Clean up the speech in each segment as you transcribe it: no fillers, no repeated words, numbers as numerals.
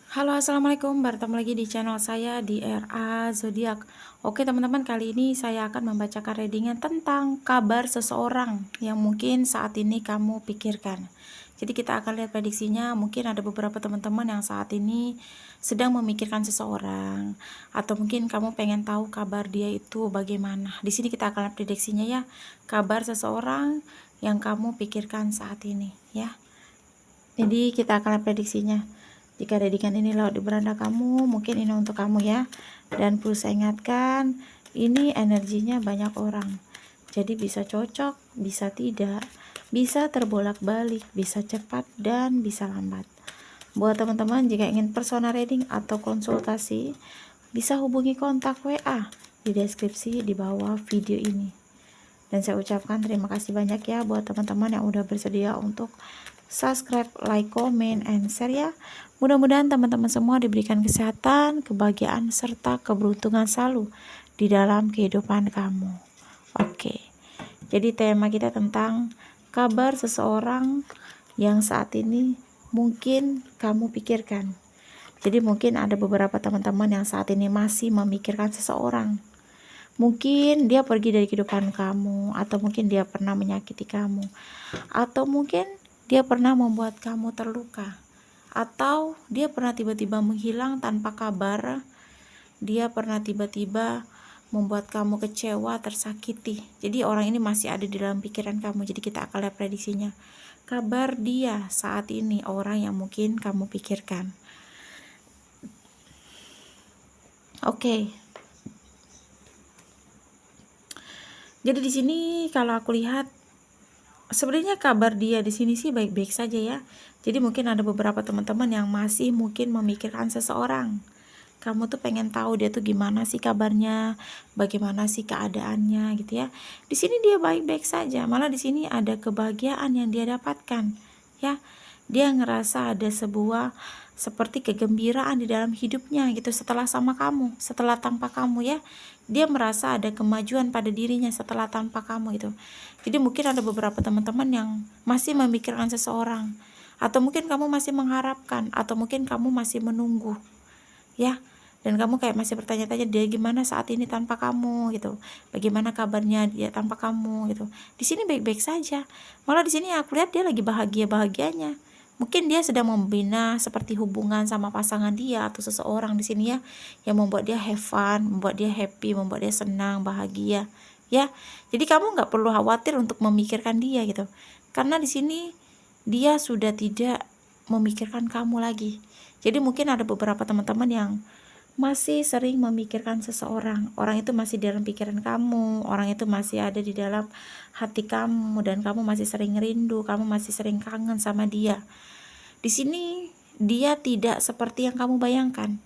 Halo, assalamualaikum. Bertemu lagi di channel saya di RA Zodiak. Oke, teman-teman, kali ini saya akan membacakan readingan tentang kabar seseorang yang mungkin saat ini kamu pikirkan. Jadi, kita akan lihat prediksinya. Mungkin ada beberapa teman-teman yang saat ini sedang memikirkan seseorang, atau mungkin kamu pengen tahu kabar dia itu bagaimana. Di sini kita akan lihat prediksinya ya, kabar seseorang yang kamu pikirkan saat ini ya. Jadi kita akan lihat prediksinya. Jika readingan ini lewat di beranda kamu, mungkin ini untuk kamu ya. Dan perlu saya ingatkan, ini energinya banyak orang. Jadi bisa cocok, bisa tidak, bisa terbolak-balik, bisa cepat dan bisa lambat. Buat teman-teman jika ingin personal reading atau konsultasi, bisa hubungi kontak WA di deskripsi di bawah video ini. Dan saya ucapkan terima kasih banyak ya buat teman-teman yang udah bersedia untuk subscribe, like, comment, and share ya. Mudah-mudahan teman-teman semua diberikan kesehatan, kebahagiaan, serta keberuntungan selalu di dalam kehidupan kamu. Oke, jadi tema kita tentang kabar seseorang yang saat ini mungkin kamu pikirkan. Jadi mungkin ada beberapa teman-teman yang saat ini masih memikirkan seseorang. Mungkin dia pergi dari kehidupan kamu, atau mungkin dia pernah menyakiti kamu, atau mungkin dia pernah membuat kamu terluka, atau dia pernah tiba-tiba menghilang tanpa kabar. Dia pernah tiba-tiba membuat kamu kecewa, tersakiti. Jadi orang ini masih ada di dalam pikiran kamu. Jadi kita akan lihat prediksinya. Kabar dia saat ini, orang yang mungkin kamu pikirkan. Oke. Jadi di sini kalau aku lihat sebenarnya kabar dia di sini sih baik-baik saja ya. Jadi mungkin ada beberapa teman-teman yang masih mungkin memikirkan seseorang. Kamu tuh pengen tahu dia tuh gimana sih kabarnya, bagaimana sih keadaannya gitu ya. Di sini dia baik-baik saja, malah di sini ada kebahagiaan yang dia dapatkan ya. Dia ngerasa ada sebuah seperti kegembiraan di dalam hidupnya gitu setelah sama kamu, setelah tanpa kamu ya. Dia merasa ada kemajuan pada dirinya setelah tanpa kamu gitu. Jadi mungkin ada beberapa teman-teman yang masih memikirkan seseorang, atau mungkin kamu masih mengharapkan, atau mungkin kamu masih menunggu ya. Dan kamu kayak masih bertanya-tanya dia gimana saat ini tanpa kamu gitu, bagaimana kabarnya dia tanpa kamu gitu. Di sini baik-baik saja, malah di sini aku lihat dia lagi bahagia-bahagianya. Mungkin dia sedang membina seperti hubungan sama pasangan dia atau seseorang di sini ya, yang membuat dia have fun, membuat dia happy, membuat dia senang, bahagia ya. Jadi kamu nggak perlu khawatir untuk memikirkan dia gitu, karena di sini dia sudah tidak memikirkan kamu lagi. Jadi mungkin ada beberapa teman-teman yang masih sering memikirkan seseorang. Orang itu masih dalam pikiran kamu, orang itu masih ada di dalam hati kamu, dan kamu masih sering rindu, kamu masih sering kangen sama dia. Di sini dia tidak seperti yang kamu bayangkan.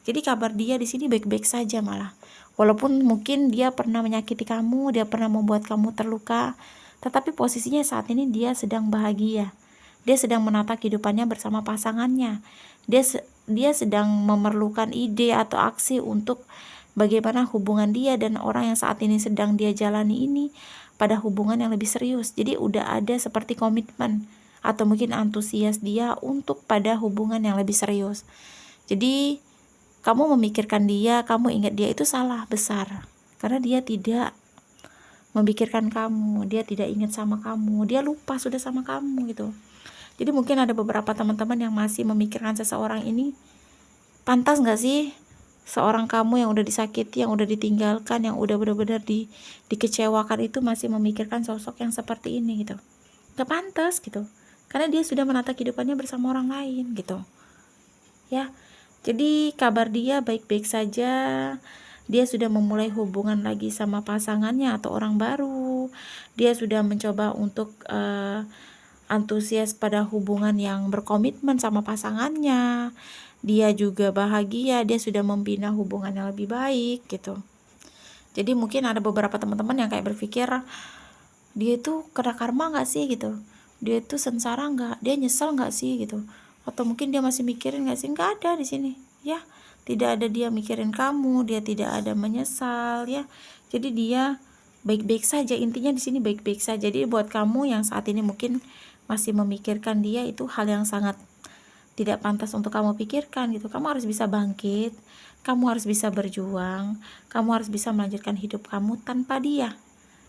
Jadi kabar dia di sini baik-baik saja malah. Walaupun mungkin dia pernah menyakiti kamu, dia pernah membuat kamu terluka, tetapi posisinya saat ini dia sedang bahagia. Dia sedang menata kehidupannya bersama pasangannya. Dia sedang memerlukan ide atau aksi untuk bagaimana hubungan dia dan orang yang saat ini sedang dia jalani ini pada hubungan yang lebih serius. Jadi udah ada seperti komitmen atau mungkin antusias dia untuk pada hubungan yang lebih serius. Jadi kamu memikirkan dia, kamu ingat dia itu salah besar, karena dia tidak memikirkan kamu, dia tidak ingat sama kamu, dia lupa sudah sama kamu gitu. Jadi mungkin ada beberapa teman-teman yang masih memikirkan seseorang ini. Pantas gak sih seorang kamu yang udah disakiti, yang udah ditinggalkan, yang udah benar-benar dikecewakan itu masih memikirkan sosok yang seperti ini gitu. Gak pantas gitu, karena dia sudah menata kehidupannya bersama orang lain gitu ya. Jadi kabar dia baik-baik saja. Dia sudah memulai hubungan lagi sama pasangannya atau orang baru. Dia sudah mencoba untuk antusias pada hubungan yang berkomitmen sama pasangannya. Dia juga bahagia, dia sudah membina hubungan yang lebih baik gitu. Jadi mungkin ada beberapa teman-teman yang kayak berpikir, dia itu kena karma gak sih gitu, dia itu sengsara gak, dia nyesel gak sih gitu, atau mungkin dia masih mikirin gak sih. Gak ada di sini ya, tidak ada dia mikirin kamu, dia tidak ada menyesal ya. Jadi dia baik-baik saja, intinya di sini baik-baik saja. Jadi buat kamu yang saat ini mungkin masih memikirkan dia, itu hal yang sangat tidak pantas untuk kamu pikirkan gitu. Kamu harus bisa bangkit, kamu harus bisa berjuang, kamu harus bisa melanjutkan hidup kamu tanpa dia.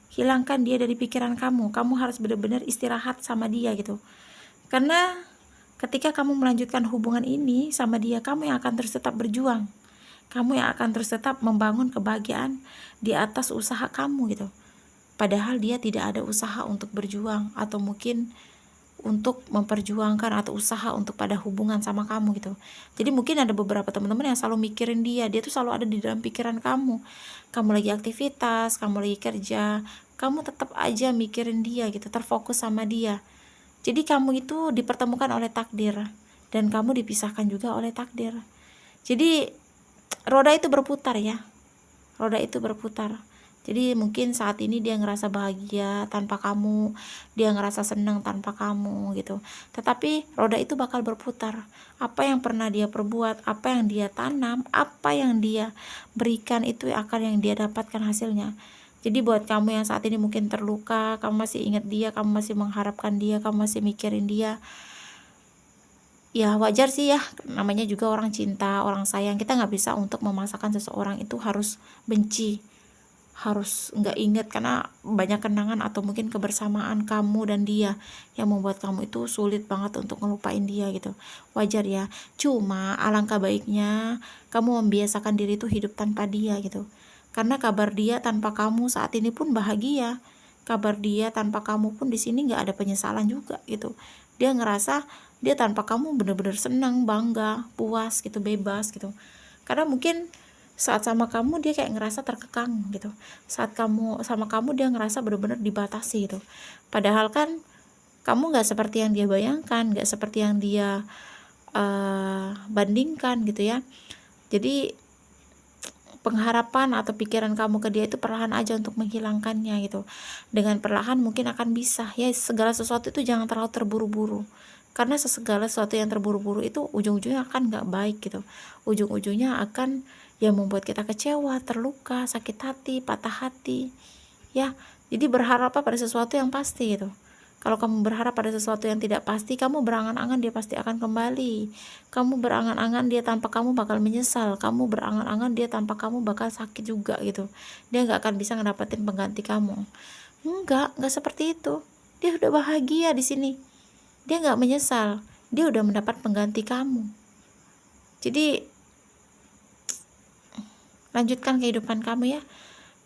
Hilangkan dia dari pikiran kamu. Kamu harus benar-benar istirahat sama dia gitu. Karena ketika kamu melanjutkan hubungan ini sama dia, kamu yang akan terus tetap berjuang. Kamu yang akan terus tetap membangun kebahagiaan di atas usaha kamu gitu. Padahal dia tidak ada usaha untuk berjuang atau mungkin untuk memperjuangkan atau usaha untuk pada hubungan sama kamu gitu. Jadi mungkin ada beberapa teman-teman yang selalu mikirin dia tuh selalu ada di dalam pikiran kamu. Kamu lagi aktivitas, kamu lagi kerja, kamu tetap aja mikirin dia gitu, terfokus sama dia. Jadi kamu itu dipertemukan oleh takdir dan kamu dipisahkan juga oleh takdir. Jadi roda itu berputar ya. Roda itu berputar. Jadi mungkin saat ini dia ngerasa bahagia tanpa kamu, dia ngerasa senang tanpa kamu gitu. Tetapi roda itu bakal berputar. Apa yang pernah dia perbuat, apa yang dia tanam, apa yang dia berikan, itu akan yang dia dapatkan hasilnya. Jadi buat kamu yang saat ini mungkin terluka, kamu masih ingat dia, kamu masih mengharapkan dia, kamu masih mikirin dia, ya wajar sih ya, namanya juga orang cinta, orang sayang. Kita nggak bisa untuk memaksakan seseorang itu harus benci, harus nggak inget, karena banyak kenangan atau mungkin kebersamaan kamu dan dia yang membuat kamu itu sulit banget untuk ngelupain dia gitu. Wajar ya, cuma alangkah baiknya kamu membiasakan diri itu hidup tanpa dia gitu. Karena kabar dia tanpa kamu saat ini pun bahagia, kabar dia tanpa kamu pun di sini nggak ada penyesalan juga gitu. Dia ngerasa dia tanpa kamu bener-bener senang, bangga, puas gitu, bebas gitu. Karena mungkin saat sama kamu dia kayak ngerasa terkekang gitu. Saat kamu sama kamu dia ngerasa benar-benar dibatasi gitu. Padahal kan kamu nggak seperti yang dia bayangkan, nggak seperti yang dia bandingkan gitu ya. Jadi pengharapan atau pikiran kamu ke dia itu perlahan aja untuk menghilangkannya gitu. Dengan perlahan mungkin akan bisa ya. Segala sesuatu itu jangan terlalu terburu-buru, karena segala sesuatu yang terburu-buru itu ujung-ujungnya akan nggak baik gitu. Ujung-ujungnya akan yang membuat kita kecewa, terluka, sakit hati, patah hati ya. Jadi berharap pada sesuatu yang pasti gitu. Kalau kamu berharap pada sesuatu yang tidak pasti, kamu berangan-angan dia pasti akan kembali. Kamu berangan-angan dia tanpa kamu bakal menyesal. Kamu berangan-angan dia tanpa kamu bakal sakit juga gitu. Dia nggak akan bisa ngedapetin pengganti kamu. Nggak seperti itu. Dia udah bahagia di sini. Dia nggak menyesal. Dia udah mendapat pengganti kamu. Jadi lanjutkan kehidupan kamu ya.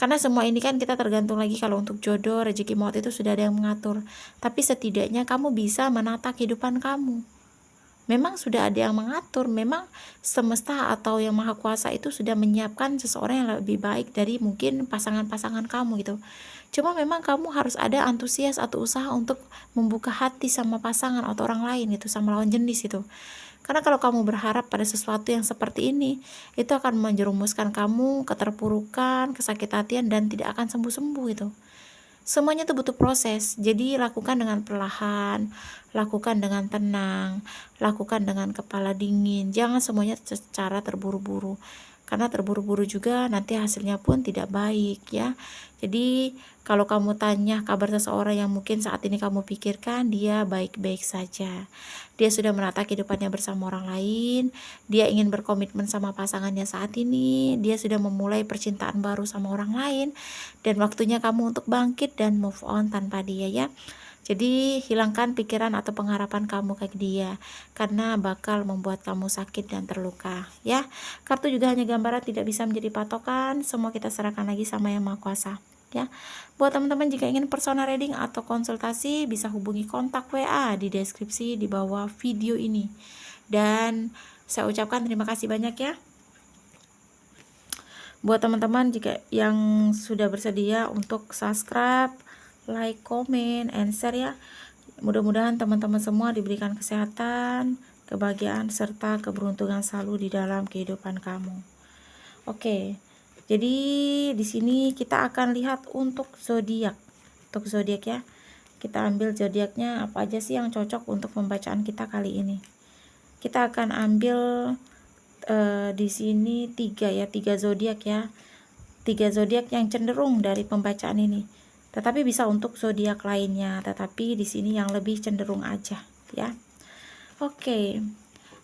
Karena semua ini kan kita tergantung lagi. Kalau untuk jodoh, rezeki maut itu sudah ada yang mengatur. Tapi setidaknya kamu bisa menata kehidupan kamu. Memang sudah ada yang mengatur. Memang semesta atau yang maha kuasa itu sudah menyiapkan seseorang yang lebih baik dari mungkin pasangan-pasangan kamu gitu. Cuma memang kamu harus ada antusias atau usaha untuk membuka hati sama pasangan atau orang lain gitu, sama lawan jenis itu. Karena kalau kamu berharap pada sesuatu yang seperti ini, itu akan menjerumuskan kamu ke terpurukan, kesakit-hatian, dan tidak akan sembuh-sembuh itu. Semuanya itu butuh proses. Jadi lakukan dengan perlahan, lakukan dengan tenang, lakukan dengan kepala dingin. Jangan semuanya secara terburu-buru. Karena terburu-buru juga nanti hasilnya pun tidak baik ya. Jadi kalau kamu tanya kabar seseorang yang mungkin saat ini kamu pikirkan, dia baik-baik saja. Dia sudah menata kehidupannya bersama orang lain. Dia ingin berkomitmen sama pasangannya saat ini. Dia sudah memulai percintaan baru sama orang lain. Dan waktunya kamu untuk bangkit dan move on tanpa dia ya. Jadi hilangkan pikiran atau pengharapan kamu ke dia, karena bakal membuat kamu sakit dan terluka ya. Kartu juga hanya gambaran, tidak bisa menjadi patokan. Semua kita serahkan lagi sama Yang Maha Kuasa ya. Buat teman-teman jika ingin personal reading atau konsultasi, bisa hubungi kontak WA di deskripsi di bawah video ini. Dan saya ucapkan terima kasih banyak ya. Buat teman-teman jika yang sudah bersedia untuk subscribe, like, comment, and share ya. Mudah-mudahan teman-teman semua diberikan kesehatan, kebahagiaan, serta keberuntungan selalu di dalam kehidupan kamu. Oke, jadi di sini kita akan lihat untuk zodiak. Untuk zodiak ya, kita ambil zodiaknya apa aja sih yang cocok untuk pembacaan kita kali ini. Kita akan ambil di sini 3 zodiak ya. 3 zodiak yang cenderung dari pembacaan ini. Tetapi bisa untuk zodiak lainnya, tetapi di sini yang lebih cenderung aja ya. Oke.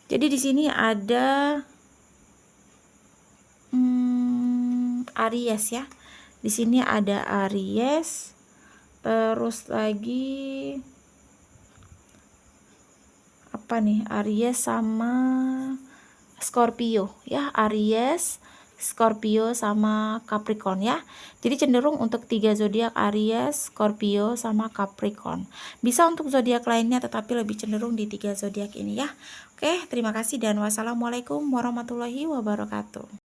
Jadi di sini ada Aries ya. Di sini ada Aries, terus lagi apa nih? Aries sama Scorpio ya, Aries, Scorpio sama Capricorn ya. Jadi cenderung untuk 3 zodiak Aries, Scorpio sama Capricorn. Bisa untuk zodiak lainnya tetapi lebih cenderung di 3 zodiak ini ya. Oke, terima kasih dan wassalamualaikum warahmatullahi wabarakatuh.